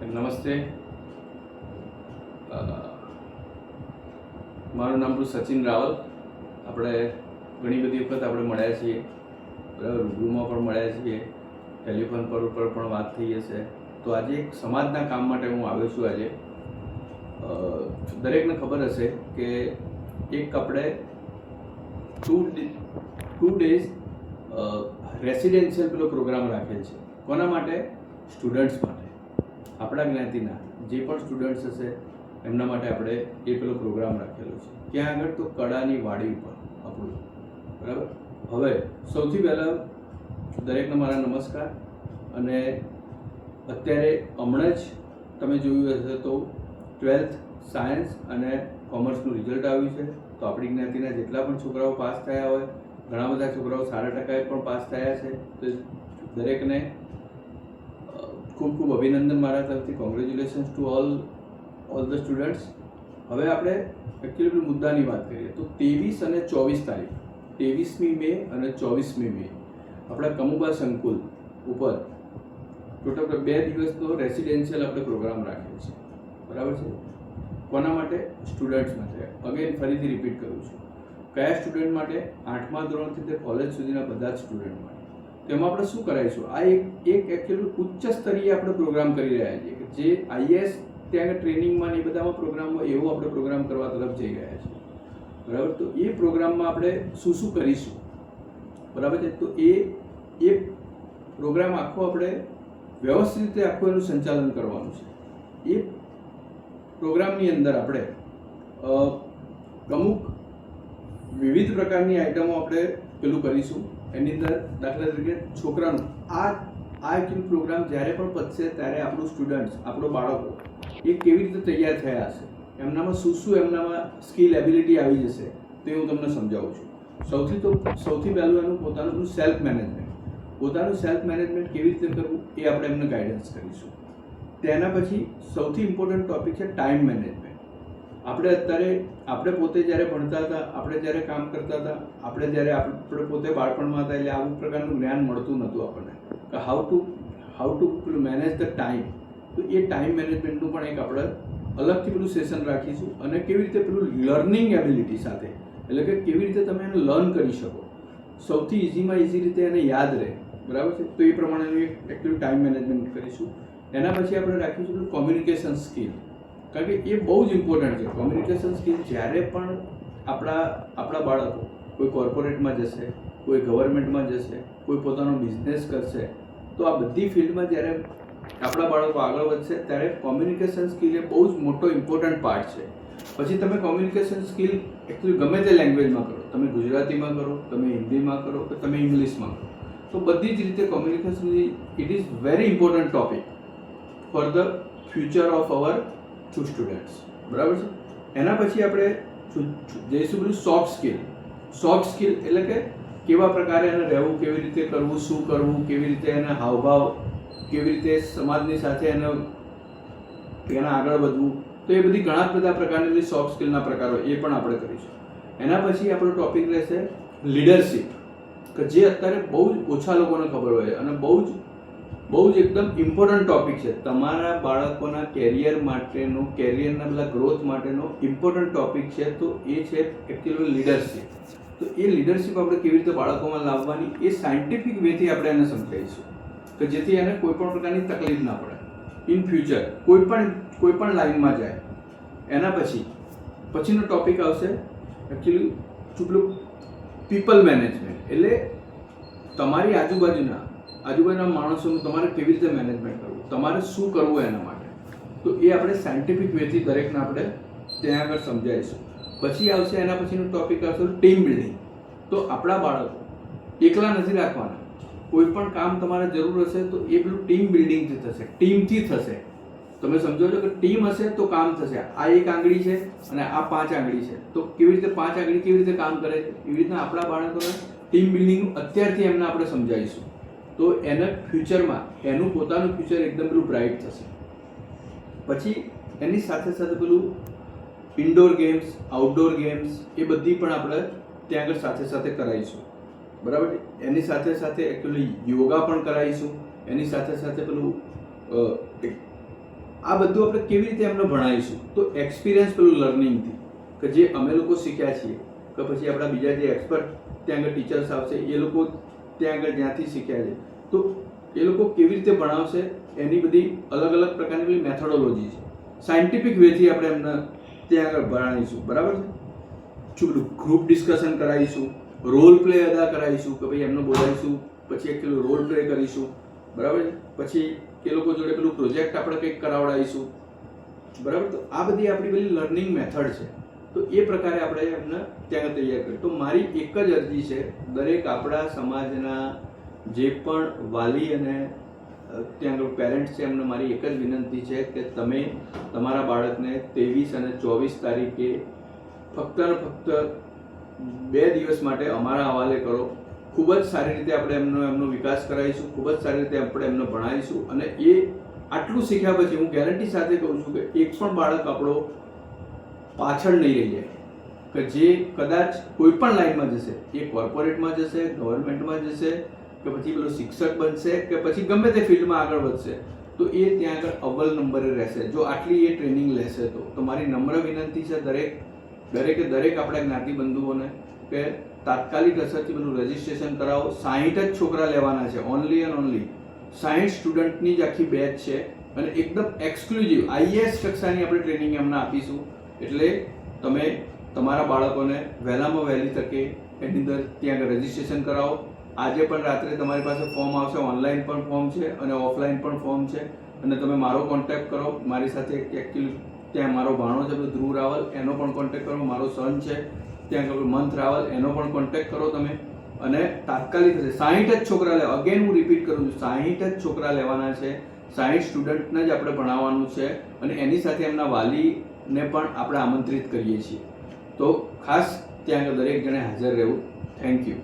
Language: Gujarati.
નમસ્તે. મારું નામ સચિન રાવલ. આપણે ઘણી બધી વખત આપણે મળ્યા છીએ, બરાબર, રૂબરૂમાં પણ મળ્યા છીએ, ટેલિફોન પર પણ વાત થઈ હશે. તો આજે એક સમાજના કામ માટે હું આવ્યો છું. આજે દરેકને ખબર હશે કે એક આપણે ટુ ડેઝ રેસિડેન્શિયલ પેલો પ્રોગ્રામ રાખેલ છે. કોના માટે? સ્ટુડન્ટ્સ માટે. આપણા જ્ઞાતિના જે પણ સ્ટુડન્ટ્સ હશે એમના માટે આપણે એ પેલો પ્રોગ્રામ રાખેલો છે. ક્યાં આગળ? તો કડાની વાડી ઉપર આપણું, બરાબર. હવે સૌથી પહેલાં દરેકને મારા નમસ્કાર. અને અત્યારે હમણાં જ તમે જોયું હશે તો 12th સાયન્સ અને કોમર્સનું રિઝલ્ટ આવ્યું છે. તો આપણી જ્ઞાતિના જેટલા પણ છોકરાઓ પાસ થયા હોય, ઘણા બધા છોકરાઓ સારા ટકાએ પણ પાસ થયા છે. તો દરેકને ખૂબ ખૂબ અભિનંદન મારા તરફથી. Congratulations to all the students. હવે આપણે એકચ્યુઅલી મુદ્દાની વાત કરીએ તો 23 અને 24 તારીખ, 23મી મે અને 24મી મે આપણા કમુબા સંકુલ ઉપર ટોટલ 2 દિવસનો રેસિડેન્શિયલ આપણે પ્રોગ્રામ રાખ્યો છે, બરાબર છે. કોના માટે? સ્ટુડન્ટ્સ માટે. અગેન ફરીથી રિપીટ કરું છું. કયા સ્ટુડન્ટ માટે? 8મા ધોરણથી તે કોલેજ સુધીના બધા જ સ્ટુડન્ટ માટે. તેમાં આપણે શું કરાવીશું? આ એક એકચ્યુઅલી ઉચ્ચ સ્તરીય આપણે પ્રોગ્રામ કરી રહ્યા છીએ, કે જે આઈએએસ ત્યાં ટ્રેનિંગમાં ને એ બધામાં પ્રોગ્રામમાં એવો આપણે પ્રોગ્રામ કરવા તરફ જઈ રહ્યા છીએ, બરાબર. તો એ પ્રોગ્રામમાં આપણે શું શું કરીશું, બરાબર છે. તો એ પ્રોગ્રામ આખો આપણે વ્યવસ્થિત રીતે આખું એનું સંચાલન કરવાનું છે. એ પ્રોગ્રામની અંદર આપણે અમુક વિવિધ પ્રકારની આઇટમો આપણે પેલું કરીશું. એની અંદર દાખલા તરીકે છોકરાનું આ એકચ્યુઅલ પ્રોગ્રામ જ્યારે પણ પતશે ત્યારે આપણું સ્ટુડન્ટ્સ, આપણો બાળકો એ કેવી રીતે તૈયાર થયા હશે, એમનામાં શું એમનામાં સ્કિલ એબિલિટી આવી જશે, તે હું તમને સમજાવું છું. સૌથી પહેલું એનું પોતાનું સેલ્ફ મેનેજમેન્ટ. પોતાનું સેલ્ફ મેનેજમેન્ટ કેવી રીતે કરવું એ આપણે એમને ગાઈડન્સ કરીશું. તેના પછી સૌથી ઇમ્પોર્ટન્ટ ટોપિક છે ટાઈમ મેનેજમેન્ટ. આપણે પોતે જ્યારે ભણતા હતા, આપણે જ્યારે કામ કરતા હતા, આપણે પોતે બાળપણમાં હતા, એટલે આવું પ્રકારનું જ્ઞાન મળતું નહોતું આપણને, કે how to manage the time. તો એ ટાઈમ મેનેજમેન્ટનું પણ એક આપણે અલગથી પેલું સેશન રાખીશું. અને કેવી રીતે પેલું લર્નિંગ એબિલિટી સાથે, એટલે કે કેવી રીતે તમે એને લર્ન કરી શકો, સૌથી ઇઝીમાં ઇઝી રીતે એને યાદ રહે, બરાબર છે. તો એ પ્રમાણેનું એક એકચ્યુઅલી ટાઈમ મેનેજમેન્ટ કરીશું. એના પછી આપણે રાખીશું કોમ્યુનિકેશન સ્કિલ, કારણ કે એ બહુ જ ઇમ્પોર્ટન્ટ છે. કોમ્યુનિકેશન સ્કિલ જ્યારે પણ આપણા બાળકો કોઈ કોર્પોરેટમાં જશે, કોઈ ગવર્મેન્ટમાં જશે, કોઈ પોતાનો બિઝનેસ કરશે, તો આ બધી ફિલ્ડમાં જ્યારે આપણા બાળકો આગળ વધશે ત્યારે કોમ્યુનિકેશન સ્કિલ એ બહુ જ મોટો ઇમ્પોર્ટન્ટ પાર્ટ છે. પછી તમે કોમ્યુનિકેશન સ્કિલ એકચ્યુઅલી ગમે તે લેંગ્વેજમાં કરો, તમે ગુજરાતીમાં કરો, તમે હિન્દીમાં કરો, કે તમે ઇંગ્લિશમાં કરો, તો બધી જ રીતે communication it is very important topic for the future of our students, બરાબર છે. એના પછી આપણે જઈશું બધું સોફ્ટ સ્કિલ. સોફ્ટ સ્કિલ એટલે કે કેવા પ્રકારે એને રહેવું, કેવી રીતે કરવું, શું કરવું, કેવી રીતે એના હાવભાવ, કેવી રીતે સમાજની સાથે એના આગળ વધવું. તો એ બધી ઘણા બધા પ્રકારની સોફ્ટ સ્કિલના પ્રકારો એ પણ આપણે કરીશું. એના પછી આપણો ટોપિક રહેશે લીડરશિપ, કે જે અત્યારે બહુ જ ઓછા લોકોને ખબર હોય અને બહુ જ એકદમ ઇમ્પોર્ટન્ટ ટોપિક છે. તમારા બાળકોના કેરિયરના બધા ગ્રોથ માટેનો ઇમ્પોર્ટન્ટ ટોપિક છે. તો એ છે એકચ્યુઅલી લીડરશિપ. તો એ લીડરશિપ આપણે કેવી રીતે બાળકોમાં લાવવાની એ સાયન્ટિફિક વેથી આપણે એને સમજાવીશું, કે જેથી એને કોઈ પણ પ્રકારની તકલીફ ના પડે ઇન ફ્યુચર, કોઈ પણ લાઈનમાં જાય. એના પછીનો ટોપિક આવશે એકચ્યુઅલી પેલું પીપલ મેનેજમેન્ટ, એટલે તમારી આજુબાજુના માણસોનું તમારે કેવી રીતે મેનેજમેન્ટ કરવું, તમારે શું કરવું એના માટે. તો એ આપણે સાયન્ટિફિક વેથી દરેકને આપણે ત્યાં આગળ સમજાવીશું. પછી આવશે એના પછીનો ટોપિક આવશે ટીમ બિલ્ડિંગ. તો આપણા બાળકો એકલા નથી રાખવાના. કોઈ પણ કામ તમારે જરૂર હશે તો એ પેલું ટીમ બિલ્ડિંગથી થશે, ટીમથી થશે. તમે સમજો છો કે ટીમ હશે તો કામ થશે. આ 1 આંગળી છે અને આ 5 આંગળી છે, તો કેવી રીતે 5 આંગળી કેવી રીતે કામ કરે છે, એવી રીતના આપણા બાળકોને ટીમ બિલ્ડિંગ અત્યારથી એમને આપણે સમજાવીશું. તો એને ફ્યુચરમાં એનું પોતાનું ફ્યુચર એકદમ પેલું બ્રાઇટ થશે. પછી એની સાથે સાથે પેલું ઇન્ડોર ગેમ્સ, આઉટડોર ગેમ્સ એ બધી પણ આપણે ત્યાં આગળ સાથે કરાવીશું, બરાબર છે. એની સાથે એકચ્યુઅલી યોગા પણ કરાવીશું. એની સાથે પેલું આ બધું આપણે કેવી રીતે એમને ભણાવીશું? તો એક્સપિરિયન્સ પેલું લર્નિંગથી, કે જે અમે લોકો શીખ્યા છીએ, કે પછી આપણા બીજા જે એક્સપર્ટ ત્યાં આગળ ટીચર્સ આવશે એ લોકો ત્યાં આગળ જ્યાંથી શીખ્યા છે, તો એ લોકો કેવી રીતે ભણાવશે એની બધી અલગ અલગ પ્રકારની બધી મેથોડોલોજી છે. સાયન્ટિફિક વેથી આપણે એમને ત્યાં આગળ ભણાવીશું, બરાબર છે. શું બધું ગ્રુપ ડિસ્કશન કરાવીશું, રોલ પ્લે અદા કરાવીશું, કે ભાઈ એમને બોલાવીશું, પછી એક પેલું રોલ પ્લે કરીશું, બરાબર છે. પછી એ લોકો જોડે પેલું પ્રોજેક્ટ આપણે કંઈક કરાવડાવીશું, બરાબર. તો આ બધી આપણી પેલી લર્નિંગ મેથડ છે. તો એ પ્રકારે આપણે એમને ત્યાં તૈયાર કરીએ. તો મારી એક જ અરજી છે, દરેક આપણા સમાજના જે પણ વાલી અને ત્યાં આગળ પેરેન્ટ્સ છે એમને મારી એક જ વિનંતી છે કે તમે તમારા બાળકને 23 અને 24 તારીખે ફક્ત ને ફક્ત 2 દિવસ માટે અમારા હવાલે કરો. ખૂબ જ સારી રીતે આપણે એમનો વિકાસ કરાવીશું, ખૂબ જ સારી રીતે આપણે એમને ભણાવીશું. અને એ આટલું શીખ્યા પછી હું ગેરંટી સાથે કહું છું કે એક પણ બાળક આપણો પાછળ નહીં રહી જાય, કે જે કદાચ કોઈ પણ લાઈનમાં જશે, એ કોર્પોરેટમાં જશે, ગવર્મેન્ટમાં જશે, કે પછી પેલો શિક્ષક બનશે, કે પછી ગમે તે ફિલ્ડમાં આગળ વધશે, તો એ ત્યાં આગળ અવ્વલ નંબરે રહેશે જો આટલી એ ટ્રેનિંગ લેશે. તો મારી નમ્ર વિનંતી છે દરેક આપણા જ્ઞાતિ બંધુઓને કે તાત્કાલિક અસરથી બધું રજીસ્ટ્રેશન કરાવો. 60 જ છોકરા લેવાના છે, ઓનલી એન્ડ ઓનલી 60 સ્ટુડન્ટની જ આખી બેચ છે, અને એકદમ એક્સક્લુઝિવ IAS કક્ષાની આપણે ટ્રેનિંગ એમને આપીશું. એટલે તમે તમારા બાળકોને વહેલામાં વહેલી તકે એની અંદર ત્યાં આગળ રજીસ્ટ્રેશન કરાવો. આજે પણ રાત્રે તમારી પાસે ફોર્મ આવશે, ઓનલાઈન પણ ફોર્મ છે અને ઓફલાઈન પણ ફોર્મ છે. અને તમે મારો કોન્ટેક્ટ કરો, મારી સાથે એકચ્યુઅલી ત્યાં મારો ભાણો છે ધ્રુવ રાવલ, એનો પણ કોન્ટેક્ટ કરો. મારો સન છે ત્યાં આગળ મંથ રાવલ, એનો પણ કોન્ટેક્ટ કરો તમે. અને તાત્કાલિક 60 જ છોકરા લેવા, અગેન હું રિપીટ કરું છું, 60 જ છોકરા લેવાના છે, 60 સ્ટુડન્ટને જ આપણે ભણાવવાનું છે. અને એની સાથે એમના વાલીને પણ આપણે આમંત્રિત કરીએ છીએ. તો ખાસ ત્યાં આગળ દરેક જણે હાજર રહેવું. Thank you.